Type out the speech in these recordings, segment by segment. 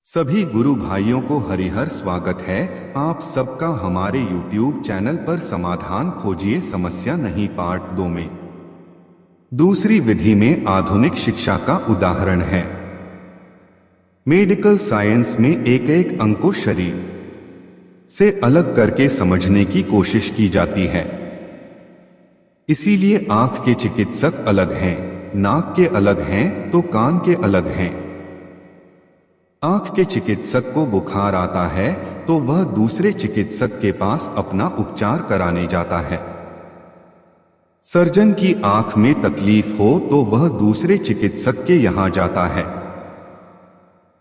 सभी गुरु भाइयों को हरिहर स्वागत है। आप सबका हमारे YouTube चैनल पर समाधान खोजिए समस्या नहीं पार्ट 2 में। दूसरी विधि में आधुनिक शिक्षा का उदाहरण है। मेडिकल साइंस में एक एक अंग को शरीर से अलग करके समझने की कोशिश की जाती है। इसीलिए आंख के चिकित्सक अलग हैं, नाक के अलग हैं तो कान के अलग हैं। आंख के चिकित्सक को बुखार आता है तो वह दूसरे चिकित्सक के पास अपना उपचार कराने जाता है। सर्जन की आंख में तकलीफ हो तो वह दूसरे चिकित्सक के यहां जाता है।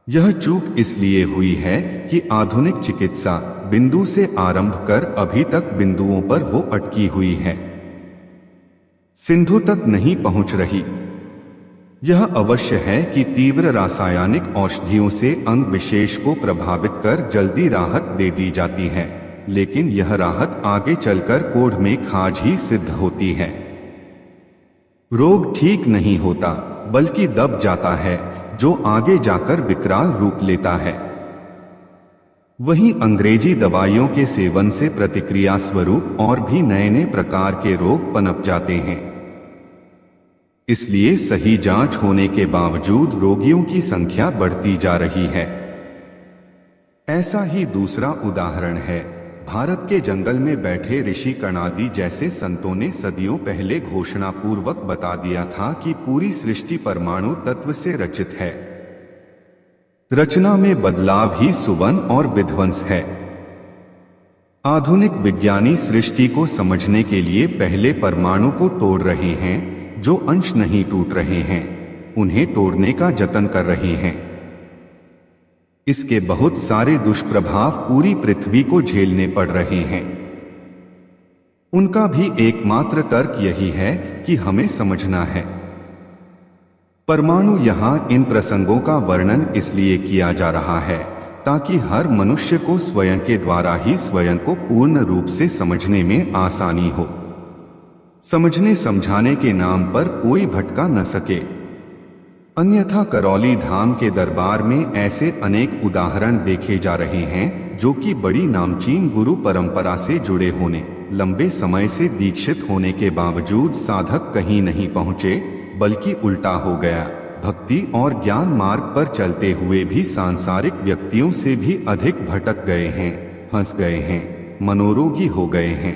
यह चूक इसलिए हुई है कि आधुनिक चिकित्सा बिंदु से आरंभ कर अभी तक बिंदुओं पर हो अटकी हुई है, सिंधु तक नहीं पहुंच रही। यह अवश्य है कि तीव्र रासायनिक औषधियों से अंग विशेष को प्रभावित कर जल्दी राहत दे दी जाती है, लेकिन यह राहत आगे चलकर कोढ़ में खाज ही सिद्ध होती है। रोग ठीक नहीं होता बल्कि दब जाता है, जो आगे जाकर विकराल रूप लेता है। वहीं अंग्रेजी दवाइयों के सेवन से प्रतिक्रिया स्वरूप और भी नए नए प्रकार के रोग पनप जाते हैं। इसलिए सही जांच होने के बावजूद रोगियों की संख्या बढ़ती जा रही है। ऐसा ही दूसरा उदाहरण है। भारत के जंगल में बैठे ऋषि कणादि जैसे संतों ने सदियों पहले घोषणा पूर्वक बता दिया था कि पूरी सृष्टि परमाणु तत्व से रचित है। रचना में बदलाव ही सुवन और विध्वंस है। आधुनिक विज्ञानी सृष्टि को समझने के लिए पहले परमाणु को तोड़ रहे हैं, जो अंश नहीं टूट रहे हैं उन्हें तोड़ने का जतन कर रहे हैं। इसके बहुत सारे दुष्प्रभाव पूरी पृथ्वी को झेलने पड़ रहे हैं। उनका भी एकमात्र तर्क यही है कि हमें समझना है। परमाणु यहां इन प्रसंगों का वर्णन इसलिए किया जा रहा है ताकि हर मनुष्य को स्वयं के द्वारा ही स्वयं को पूर्ण रूप से समझने में आसानी हो। समझने समझाने के नाम पर कोई भटका न सके। अन्यथा करौली धाम के दरबार में ऐसे अनेक उदाहरण देखे जा रहे हैं जो कि बड़ी नामचीन गुरु परंपरा से जुड़े होने, लंबे समय से दीक्षित होने के बावजूद साधक कहीं नहीं पहुंचे बल्कि उल्टा हो गया। भक्ति और ज्ञान मार्ग पर चलते हुए भी सांसारिक व्यक्तियों से भी अधिक भटक गए हैं, फंस गए हैं, मनोरोगी हो गए हैं।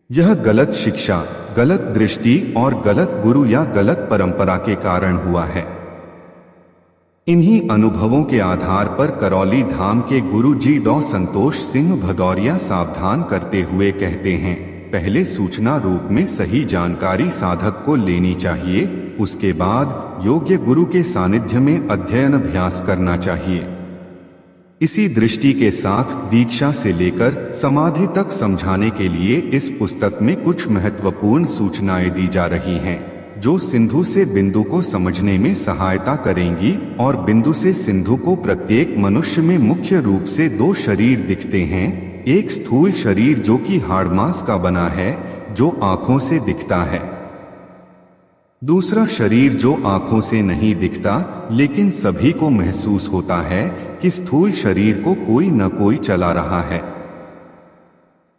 यह गलत शिक्षा, गलत दृष्टि और गलत गुरु या गलत परंपरा के कारण हुआ है। इन्हीं अनुभवों के आधार पर करौली धाम के गुरु जी डॉ संतोष सिंह भदौरिया सावधान करते हुए कहते हैं, पहले सूचना रूप में सही जानकारी साधक को लेनी चाहिए, उसके बाद योग्य गुरु के सानिध्य में अध्ययन अभ्यास करना चाहिए। इसी दृष्टि के साथ दीक्षा से लेकर समाधि तक समझाने के लिए इस पुस्तक में कुछ महत्वपूर्ण सूचनाएं दी जा रही हैं, जो सिंधु से बिंदु को समझने में सहायता करेंगी और बिंदु से सिंधु को प्रत्येक मनुष्य में मुख्य रूप से दो शरीर दिखते हैं। एक स्थूल शरीर जो कि हाड़ मांस का बना है, जो आंखों से दिखता है। दूसरा शरीर जो आंखों से नहीं दिखता लेकिन सभी को महसूस होता है कि स्थूल शरीर को कोई न कोई चला रहा है।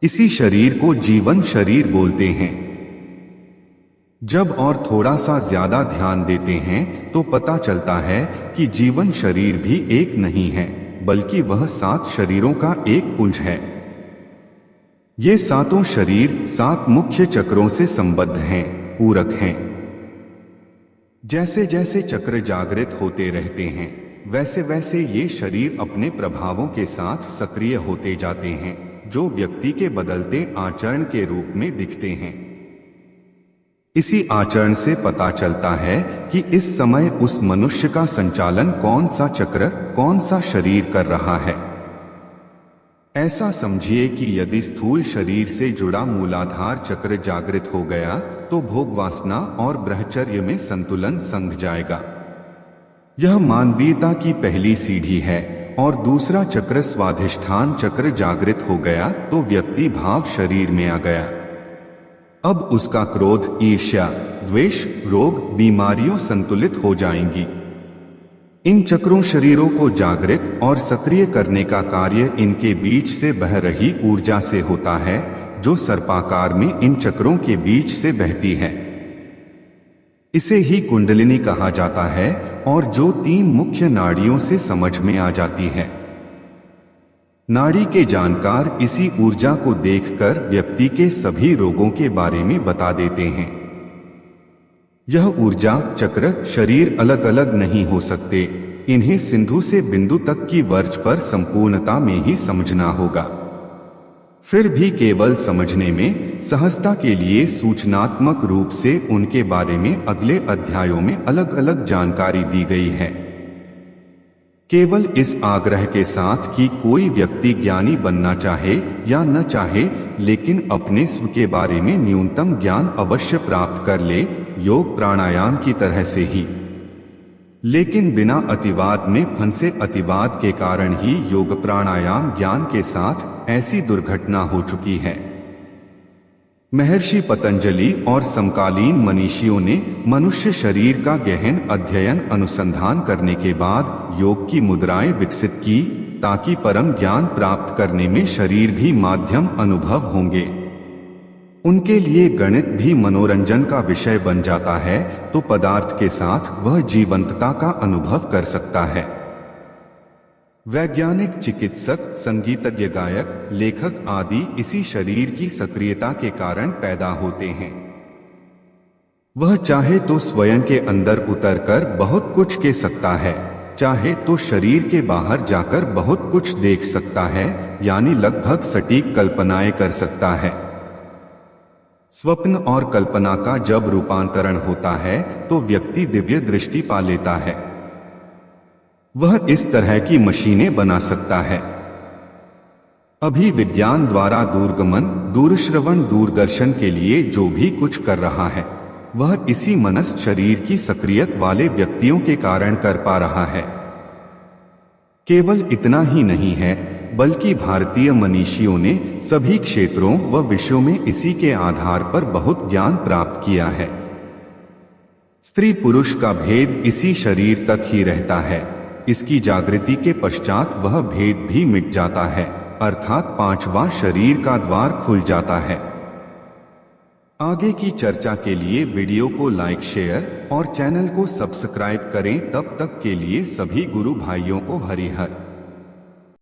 इसी शरीर को जीवन शरीर बोलते हैं। जब और थोड़ा सा ज्यादा ध्यान देते हैं तो पता चलता है कि जीवन शरीर भी एक नहीं है बल्कि वह 7 शरीरों का एक पुंज है। ये सातों शरीर 7 मुख्य चक्रों से संबद्ध हैं, पूरक हैं। जैसे जैसे चक्र जागृत होते रहते हैं वैसे वैसे ये शरीर अपने प्रभावों के साथ सक्रिय होते जाते हैं, जो व्यक्ति के बदलते आचरण के रूप में दिखते हैं। इसी आचरण से पता चलता है कि इस समय उस मनुष्य का संचालन कौन सा चक्र, कौन सा शरीर कर रहा है। ऐसा समझिए कि यदि स्थूल शरीर से जुड़ा मूलाधार चक्र जागृत हो गया तो भोग वासना और ब्रह्मचर्य में संतुलन संग जाएगा। यह मानवीयता की पहली सीढ़ी है। और दूसरा चक्र स्वाधिष्ठान चक्र जागृत हो गया तो व्यक्ति भाव शरीर में आ गया। अब उसका क्रोध, ईर्ष्या, द्वेष, रोग, बीमारियों संतुलित हो जाएंगी। इन चक्रों शरीरों को जागृत और सक्रिय करने का कार्य इनके बीच से बह रही ऊर्जा से होता है, जो सर्पाकार में इन चक्रों के बीच से बहती है। इसे ही कुंडलिनी कहा जाता है और जो 3 मुख्य नाड़ियों से समझ में आ जाती है। नाड़ी के जानकार इसी ऊर्जा को देखकर व्यक्ति के सभी रोगों के बारे में बता देते हैं। यह ऊर्जा चक्र शरीर अलग अलग नहीं हो सकते, इन्हें सिंधु से बिंदु तक की वर्ज पर संपूर्णता में ही समझना होगा। फिर भी केवल समझने में सहजता के लिए सूचनात्मक रूप से उनके बारे में अगले अध्यायों में अलग अलग जानकारी दी गई है। केवल इस आग्रह के साथ कि कोई व्यक्ति ज्ञानी बनना चाहे या न चाहे, लेकिन अपने स्व के बारे में न्यूनतम ज्ञान अवश्य प्राप्त कर ले, योग प्राणायाम की तरह से ही। लेकिन बिना अतिवाद में फंसे, अतिवाद के कारण ही योग प्राणायाम ज्ञान के साथ ऐसी दुर्घटना हो चुकी है। महर्षि पतंजलि और समकालीन मनीषियों ने मनुष्य शरीर का गहन अध्ययन अनुसंधान करने के बाद योग की मुद्राएं विकसित की, ताकि परम ज्ञान प्राप्त करने में शरीर भी माध्यम अनुभव होंगे। उनके लिए गणित भी मनोरंजन का विषय बन जाता है, तो पदार्थ के साथ वह जीवंतता का अनुभव कर सकता है। वैज्ञानिक, चिकित्सक, संगीतज्ञ, गायक, लेखक आदि इसी शरीर की सक्रियता के कारण पैदा होते हैं। वह चाहे तो स्वयं के अंदर उतरकर बहुत कुछ कह सकता है, चाहे तो शरीर के बाहर जाकर बहुत कुछ देख सकता है, यानी लगभग सटीक कल्पनाएं कर सकता है। स्वप्न और कल्पना का जब रूपांतरण होता है तो व्यक्ति दिव्य दृष्टि पा लेता है। वह इस तरह की मशीनें बना सकता है। अभी विज्ञान द्वारा दूरगमन, दूरश्रवण, दूरदर्शन के लिए जो भी कुछ कर रहा है, वह इसी मनस शरीर की सक्रियत वाले व्यक्तियों के कारण कर पा रहा है। केवल इतना ही नहीं है, बल्कि भारतीय मनीषियों ने सभी क्षेत्रों व विषयों में इसी के आधार पर बहुत ज्ञान प्राप्त किया है। स्त्री पुरुष का भेद इसी शरीर तक ही रहता है। इसकी जागृति के पश्चात वह भेद भी मिट जाता है, अर्थात 5वां शरीर का द्वार खुल जाता है। आगे की चर्चा के लिए वीडियो को लाइक, शेयर और चैनल को सब्सक्राइब करें। तब तक के लिए सभी गुरु भाइयों को हरि हर।